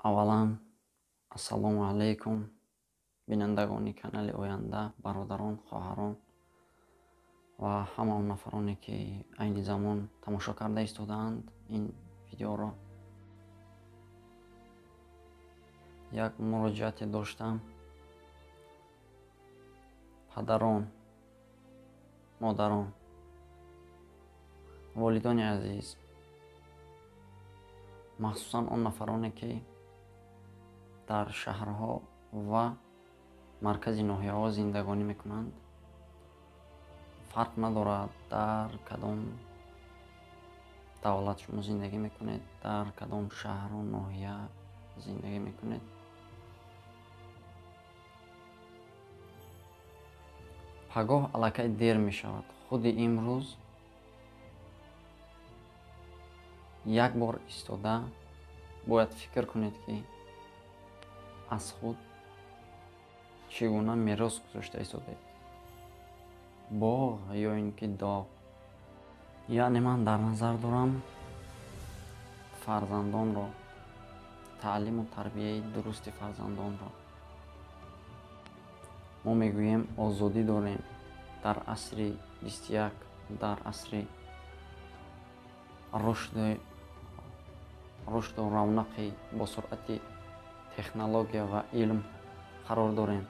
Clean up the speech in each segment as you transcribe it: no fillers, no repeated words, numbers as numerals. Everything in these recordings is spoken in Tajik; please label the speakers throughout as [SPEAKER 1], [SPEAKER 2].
[SPEAKER 1] аввалан ассалому алайкум бинандагони канали Оянда, бародарон, хоҳарон ва ҳама он нафароне ки айни замон тамошо карда истодаанд ин видеоро. Як муроҷиате доштам. Падарон, модарон, волидони азиз, махсусан он нафароне ки дар шаҳрҳо ва маркази ноҳияҳо зиндагонӣ мекунанд, фарқ надорад дар кадом давлат шумо зиндагӣ мекунед, дар кадом шаҳру ноҳия зиндагӣ мекунед. пагоҳ аллакай дер мешавад. худи имрӯз як бор истода бояд фикр кунед ки аз худ чӣ гуна мерос гузошта истодаед. боғ ё ин ки доғ. яъне ман дар назар дорам фарзандонро, таълиму тарбияи дурусти фарзандонро. мо мегӯем озодӣ дорем дар асри 21, дар асри рушду равнақи бо суръати технология ва илм қарор дорем.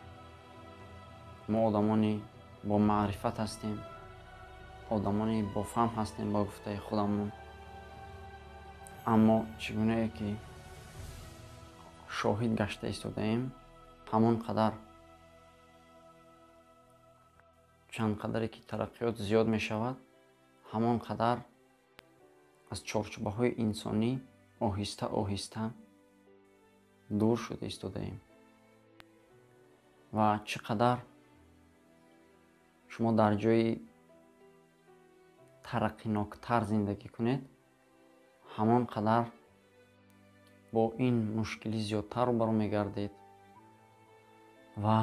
[SPEAKER 1] мо одамони бо маърифат ҳастем, одамони бо фаҳм ҳастем ба гуфтаи худамон. аммо чӣ гунае ки шоҳид гашта истодаем, ҳамон қадар чанд қадаре ки тараққиёт зиёд мешавад, ҳамон қадар аз чорчӯбаҳои инсонӣ оҳиста оҳиста дур шуда истодаем. ва чӣ қадар шумо дар ҷои тараққиноктар зиндагӣ кунед, ҳамон қадар бо ин мушкилӣ зиёдтар рӯбарӯ мегардед ва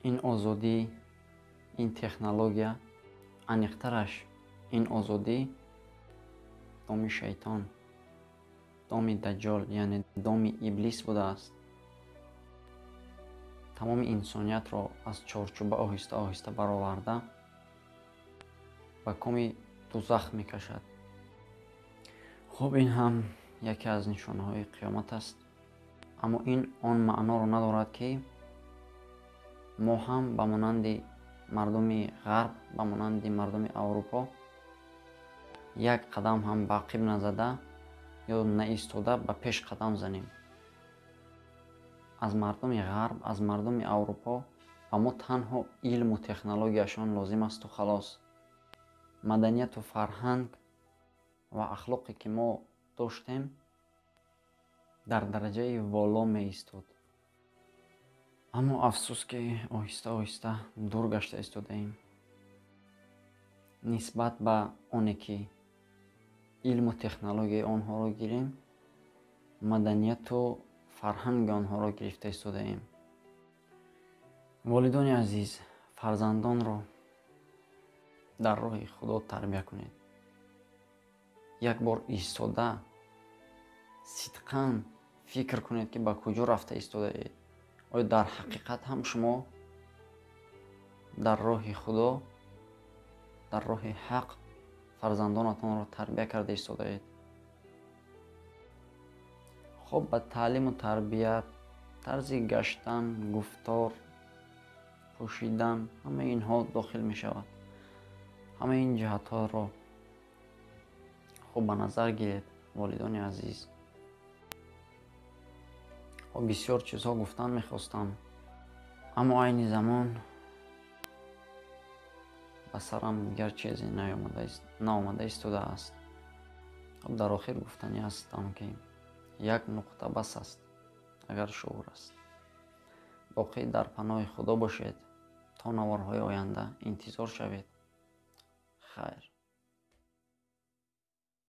[SPEAKER 1] ин озодӣ, ин технология, аниқтараш ин озодӣ доми шайтон, доми даҷҷол, яъне доми иблис будааст. тамоми инсониятро аз чорчӯба оҳиста оҳиста бароварда ба коми дузах мекашад. хуб, ин ҳам яке аз нишонаҳои қиёмат аст. аммо ин он маъноро надорад ки мо ҳам ба монанди мардуми ғарб, ба монанди мардуми аврупо як қадам ҳам ба ақиб назада ё наистода ба пеш қадам занем. аз мардуми ғарб, аз мардуми аврупо ба мо танҳо илму технологияшон лозим асту халос. маданияту фарҳанг ва ахлоқе ки мо доштем дар дараҷаи воло меистод. аммо афсӯс ки оҳиста оҳиста дур гашта истодаем нисбат ба оне ки илму технологияи онҳоро гирем, маданияту фарҳанги онҳоро гирифта истодаем. волидони азиз, фарзандонро дар роҳи худо тарбия кунед. як бор истода сидқан фикр кунед ки ба куҷо рафта истодаед. оё дар ҳақиқат ҳам шумо дар роҳи худо, дар роҳи ҳақ фарзандонатонро тарбия карда истодаед? хуб, ба таълиму тарбия, тарзи гаштан, гуфтор, пӯшидан, ҳамаи инҳо дохил мешавад. ҳамаи ин ҷиҳатҳоро хуб ба назар гиред, волидони азиз. бисёр чизҳо гуфтан мехостам, аммо айни замон ба сарам дигар чизе наомада истодааст. дар охир гуфтанӣ ҳастам ки як нуқта бас аст, агар шуъур аст. боқӣ дар паноҳи худо бошед. то наворҳои оянда интизор шавед. хайр.